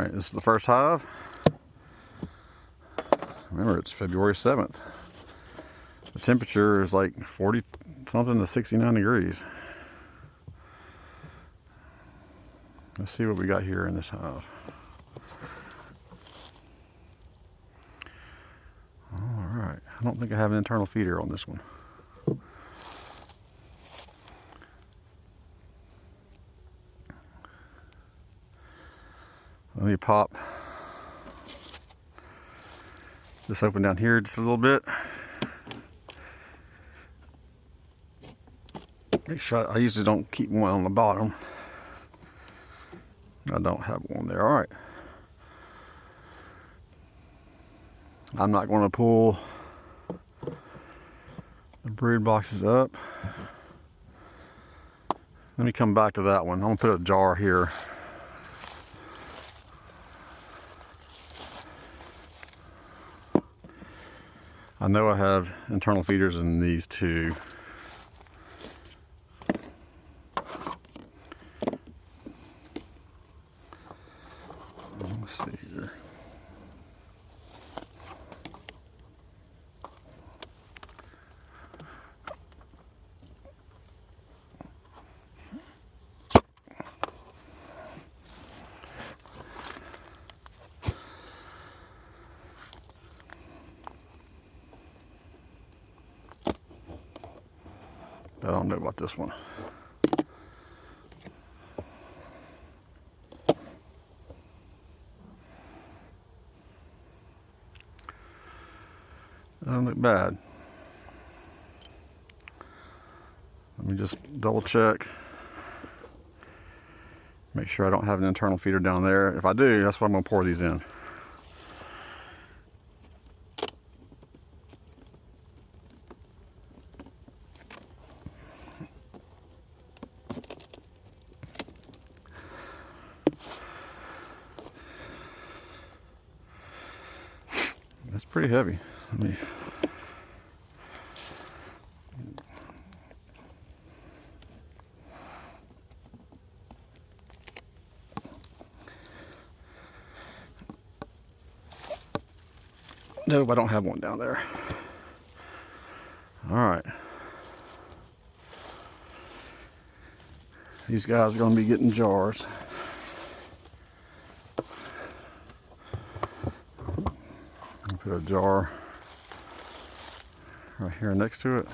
Alright, this is the first hive. Remember, it's February 7th. The temperature is like 40 something to 69 degrees. Let's see what we got here in this hive. Alright, I don't think I have an internal feeder on this one. Let me pop this open down here just a little bit. Make sure I usually don't keep one on the bottom. I don't have one there. All right. I'm not going to pull the brood boxes up. Let me come back to that one. I'm going to put a jar here. I know I have internal feeders in these two. Let's see here. I don't know about this one. Doesn't look bad. Let me just double check. Make sure I don't have an internal feeder down there. If I do, that's what I'm going to pour these in. That's pretty heavy. Let me. Nope, I don't have one down there. All right. These guys are going to be getting jars. Put a jar right here next to it.